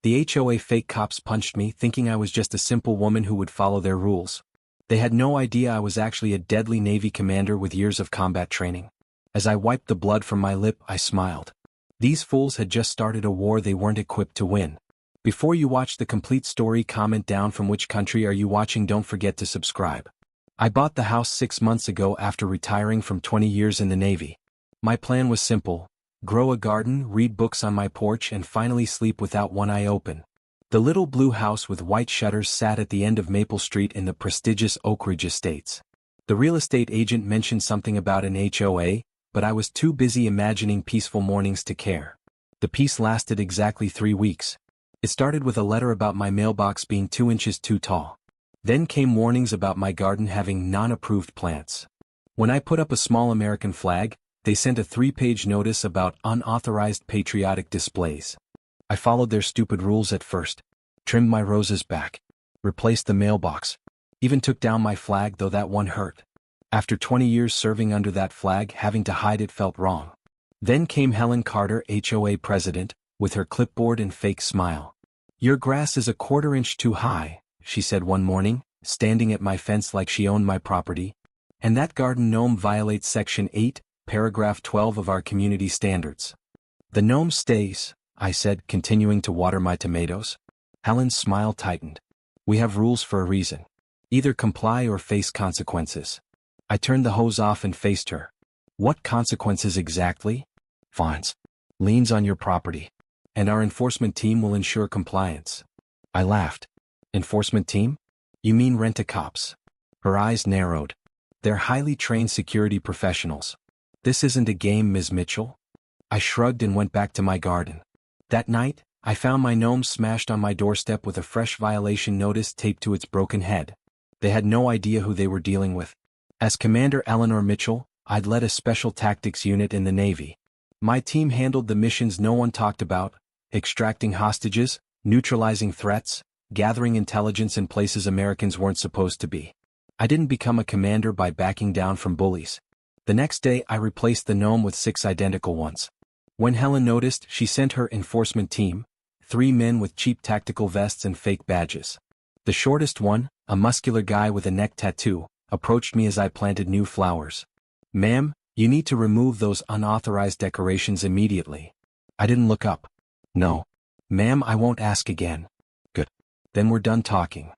The HOA fake cops punched me, thinking I was just a simple woman who would follow their rules. They had no idea I was actually a deadly Navy commander with years of combat training. As I wiped the blood from my lip, I smiled. These fools had just started a war they weren't equipped to win. Before you watch the complete story, comment down from which country are you watching. Don't forget to subscribe. I bought the house 6 months ago after retiring from 20 years in the Navy. My plan was simple: grow a garden, read books on my porch, and finally sleep without one eye open. The little blue house with white shutters sat at the end of Maple Street in the prestigious Oak Ridge Estates. The real estate agent mentioned something about an HOA, but I was too busy imagining peaceful mornings to care. The peace lasted exactly 3 weeks. It started with a letter about my mailbox being 2 inches too tall. Then came warnings about my garden having non-approved plants. When I put up a small American flag, they sent a 3-page notice about unauthorized patriotic displays. I followed their stupid rules at first, trimmed my roses back, replaced the mailbox, even took down my flag, though that one hurt. After 20 years serving under that flag, having to hide it felt wrong. Then came Helen Carter, HOA president, with her clipboard and fake smile. "Your grass is a 1/4 inch too high," she said one morning, standing at my fence like she owned my property. "And that garden gnome violates Section 8, Paragraph 12 of our community standards." "The gnome stays," I said, continuing to water my tomatoes. Helen's smile tightened. "We have rules for a reason. Either comply or face consequences." I turned the hose off and faced her. "What consequences exactly?" "Fines. Liens on your property. And our enforcement team will ensure compliance." I laughed. "Enforcement team? You mean rent-a-cops?" Her eyes narrowed. "They're highly trained security professionals. This isn't a game, Ms. Mitchell." I shrugged and went back to my garden. That night, I found my gnome smashed on my doorstep with a fresh violation notice taped to its broken head. They had no idea who they were dealing with. As Commander Eleanor Mitchell, I'd led a special tactics unit in the Navy. My team handled the missions no one talked about: extracting hostages, neutralizing threats, gathering intelligence in places Americans weren't supposed to be. I didn't become a commander by backing down from bullies. The next day, I replaced the gnome with 6 identical ones. When Helen noticed, she sent her enforcement team, 3 men with cheap tactical vests and fake badges. The shortest one, a muscular guy with a neck tattoo, approached me as I planted new flowers. "Ma'am, you need to remove those unauthorized decorations immediately." I didn't look up. "No. Ma'am, I won't ask again." "Good. Then we're done talking."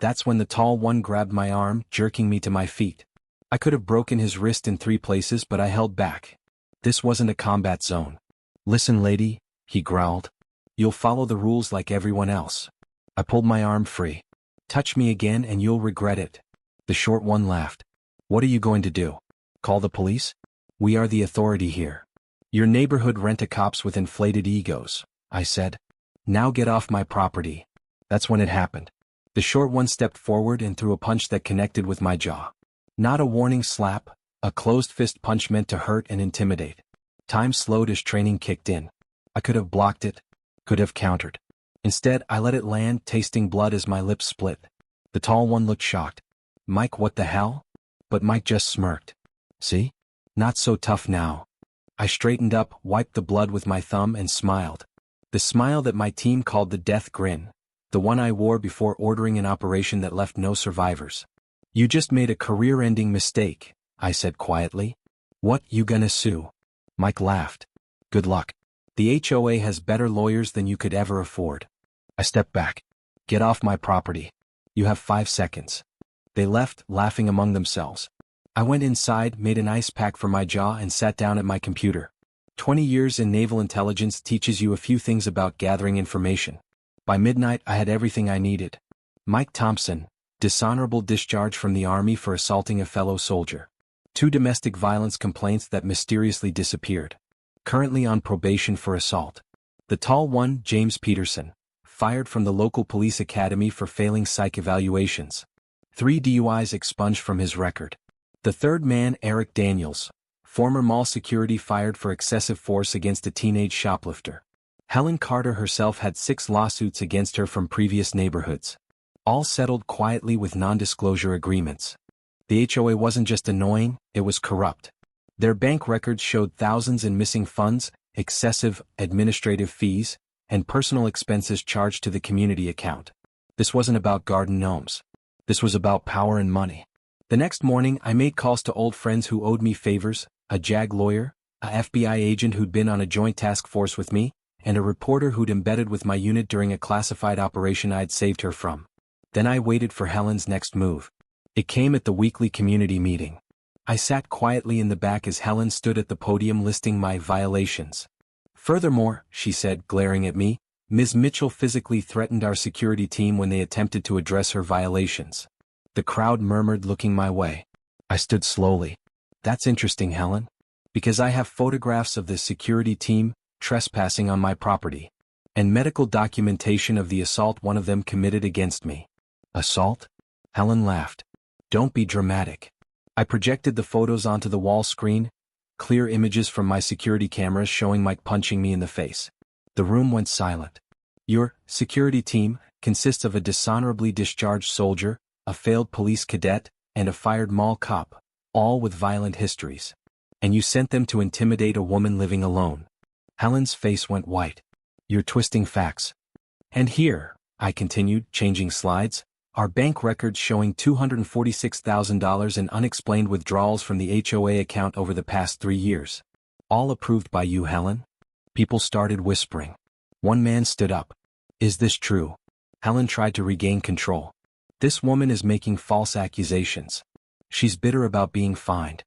That's when the tall one grabbed my arm, jerking me to my feet. I could have broken his wrist in 3 places, but I held back. This wasn't a combat zone. "Listen, lady," he growled. "You'll follow the rules like everyone else." I pulled my arm free. "Touch me again and you'll regret it." The short one laughed. "What are you going to do? Call the police? We are the authority here." "Your neighborhood rent-a-cops with inflated egos," I said. "Now get off my property." That's when it happened. The short one stepped forward and threw a punch that connected with my jaw. Not a warning slap, a closed fist punch meant to hurt and intimidate. Time slowed as training kicked in. I could have blocked it, could have countered. Instead, I let it land, tasting blood as my lips split. The tall one looked shocked. "Mike, what the hell?" But Mike just smirked. "See? Not so tough now." I straightened up, wiped the blood with my thumb, and smiled. The smile that my team called the death grin. The one I wore before ordering an operation that left no survivors. "You just made a career-ending mistake," I said quietly. "What, you gonna sue?" Mike laughed. "Good luck. The HOA has better lawyers than you could ever afford." I stepped back. "Get off my property. You have 5 seconds." They left, laughing among themselves. I went inside, made an ice pack for my jaw, and sat down at my computer. 20 years in naval intelligence teaches you a few things about gathering information. By midnight, I had everything I needed. Mike Thompson, dishonorable discharge from the Army for assaulting a fellow soldier. 2 domestic violence complaints that mysteriously disappeared. Currently on probation for assault. The tall one, James Peterson, fired from the local police academy for failing psych evaluations. 3 DUIs expunged from his record. The third man, Eric Daniels, former mall security, fired for excessive force against a teenage shoplifter. Helen Carter herself had 6 lawsuits against her from previous neighborhoods. All settled quietly with non-disclosure agreements. The HOA wasn't just annoying, it was corrupt. Their bank records showed thousands in missing funds, excessive administrative fees, and personal expenses charged to the community account. This wasn't about garden gnomes. This was about power and money. The next morning, I made calls to old friends who owed me favors, a JAG lawyer, a FBI agent who'd been on a joint task force with me, and a reporter who'd embedded with my unit during a classified operation I'd saved her from. Then I waited for Helen's next move. It came at the weekly community meeting. I sat quietly in the back as Helen stood at the podium listing my violations. Furthermore, she said, glaring at me, Ms. Mitchell physically threatened our security team when they attempted to address her violations. The crowd murmured, looking my way. I stood slowly. That's interesting, Helen. Because I have photographs of the security team trespassing on my property, and medical documentation of the assault one of them committed against me. Assault? Helen laughed. Don't be dramatic. I projected the photos onto the wall screen, clear images from my security cameras showing Mike punching me in the face. The room went silent. Your security team consists of a dishonorably discharged soldier, a failed police cadet, and a fired mall cop, all with violent histories. And you sent them to intimidate a woman living alone. Helen's face went white. You're twisting facts. And here, I continued, changing slides, are bank records showing $246,000 in unexplained withdrawals from the HOA account over the past 3 years. All approved by you, Helen? People started whispering. One man stood up. Is this true? Helen tried to regain control. This woman is making false accusations. She's bitter about being fined.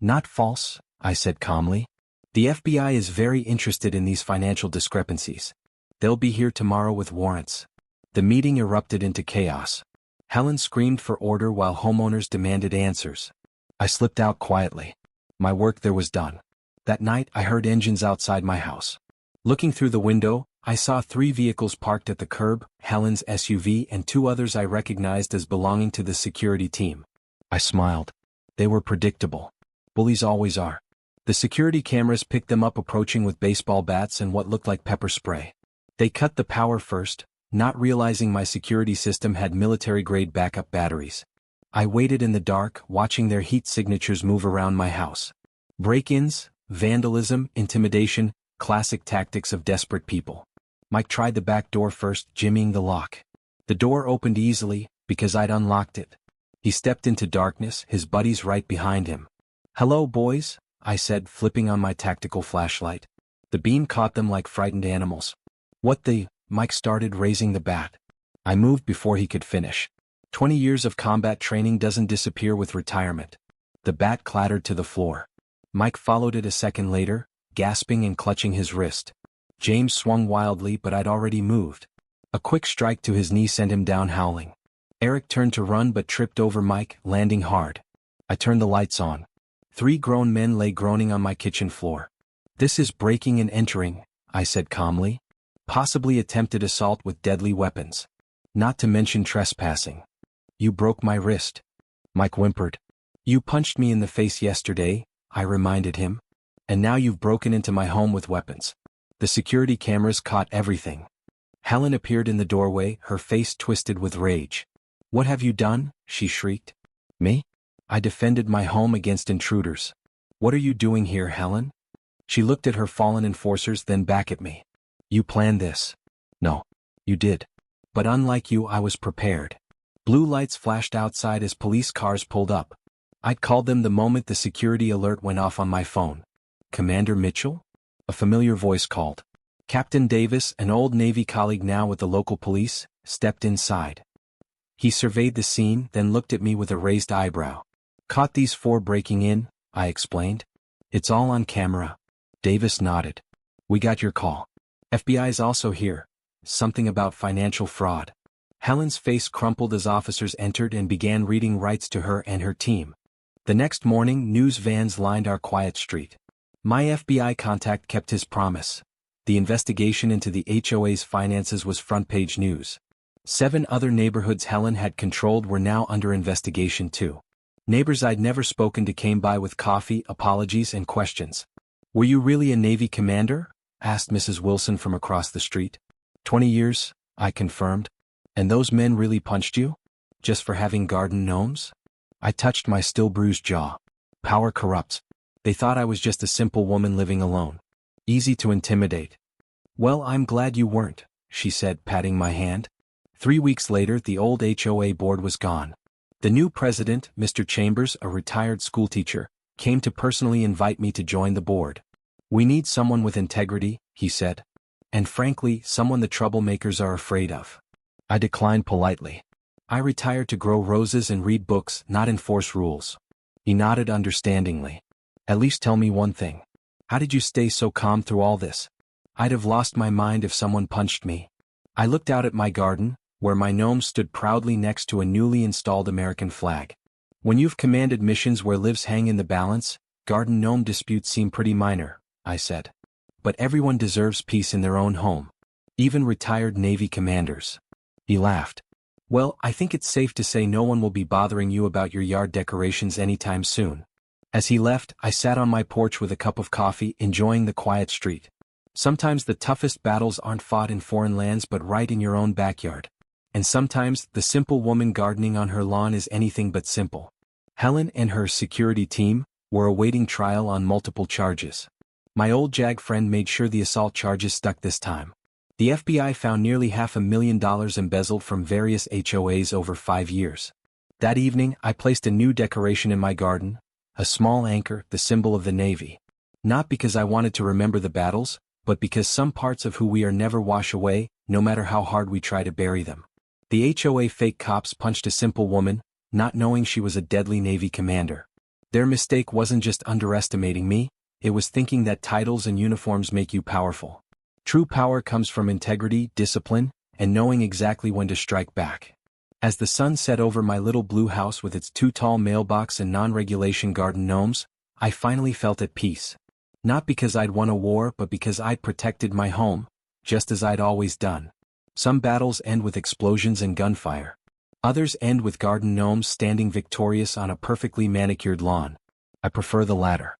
Not false, I said calmly. The FBI is very interested in these financial discrepancies. They'll be here tomorrow with warrants. The meeting erupted into chaos. Helen screamed for order while homeowners demanded answers. I slipped out quietly. My work there was done. That night I heard engines outside my house. Looking through the window, I saw 3 vehicles parked at the curb, Helen's SUV and 2 others I recognized as belonging to the security team. I smiled. They were predictable. Bullies always are. The security cameras picked them up approaching with baseball bats and what looked like pepper spray. They cut the power first, not realizing my security system had military-grade backup batteries. I waited in the dark, watching their heat signatures move around my house. Break-ins, vandalism, intimidation, classic tactics of desperate people. Mike tried the back door first, jimmying the lock. The door opened easily, because I'd unlocked it. He stepped into darkness, his buddies right behind him. Hello, boys, I said, flipping on my tactical flashlight. The beam caught them like frightened animals. What the? Mike started, raising the bat. I moved before he could finish. 20 years of combat training doesn't disappear with retirement. The bat clattered to the floor. Mike followed it a second later, gasping and clutching his wrist. James swung wildly, but I'd already moved. A quick strike to his knee sent him down howling. Eric turned to run but tripped over Mike, landing hard. I turned the lights on. 3 grown men lay groaning on my kitchen floor. This is breaking and entering, I said calmly. Possibly attempted assault with deadly weapons. Not to mention trespassing. You broke my wrist. Mike whimpered. You punched me in the face yesterday, I reminded him. And now you've broken into my home with weapons. The security cameras caught everything. Helen appeared in the doorway, her face twisted with rage. What have you done? She shrieked. Me? I defended my home against intruders. What are you doing here, Helen? She looked at her fallen enforcers, then back at me. You planned this. No. You did. But unlike you, I was prepared. Blue lights flashed outside as police cars pulled up. I'd called them the moment the security alert went off on my phone. Commander Mitchell? A familiar voice called. Captain Davis, an old Navy colleague now with the local police, stepped inside. He surveyed the scene, then looked at me with a raised eyebrow. Caught these 4 breaking in, I explained. It's all on camera. Davis nodded. We got your call. FBI's also here. Something about financial fraud. Helen's face crumpled as officers entered and began reading rights to her and her team. The next morning, news vans lined our quiet street. My FBI contact kept his promise. The investigation into the HOA's finances was front-page news. 7 other neighborhoods Helen had controlled were now under investigation too. Neighbors I'd never spoken to came by with coffee, apologies, and questions. Were you really a Navy commander? Asked Mrs. Wilson from across the street. 20 years, I confirmed. And those men really punched you? Just for having garden gnomes? I touched my still bruised jaw. Power corrupts. They thought I was just a simple woman living alone. Easy to intimidate. Well, I'm glad you weren't, she said, patting my hand. 3 weeks later, the old HOA board was gone. The new president, Mr. Chambers, a retired schoolteacher, came to personally invite me to join the board. We need someone with integrity, he said. And frankly, someone the troublemakers are afraid of. I declined politely. I retired to grow roses and read books, not enforce rules. He nodded understandingly. At least tell me one thing. How did you stay so calm through all this? I'd have lost my mind if someone punched me. I looked out at my garden, where my gnomes stood proudly next to a newly installed American flag. When you've commanded missions where lives hang in the balance, garden gnome disputes seem pretty minor, I said. But everyone deserves peace in their own home. Even retired Navy commanders. He laughed. Well, I think it's safe to say no one will be bothering you about your yard decorations anytime soon. As he left, I sat on my porch with a cup of coffee, enjoying the quiet street. Sometimes the toughest battles aren't fought in foreign lands but right in your own backyard. And sometimes, the simple woman gardening on her lawn is anything but simple. Helen and her security team were awaiting trial on multiple charges. My old JAG friend made sure the assault charges stuck this time. The FBI found nearly $500,000 embezzled from various HOAs over 5 years. That evening, I placed a new decoration in my garden, a small anchor, the symbol of the Navy. Not because I wanted to remember the battles, but because some parts of who we are never wash away, no matter how hard we try to bury them. The HOA fake cops punched a simple woman, not knowing she was a deadly Navy commander. Their mistake wasn't just underestimating me, it was thinking that titles and uniforms make you powerful. True power comes from integrity, discipline, and knowing exactly when to strike back. As the sun set over my little blue house with its 2 tall mailbox and non-regulation garden gnomes, I finally felt at peace. Not because I'd won a war but because I'd protected my home, just as I'd always done. Some battles end with explosions and gunfire. Others end with garden gnomes standing victorious on a perfectly manicured lawn. I prefer the latter.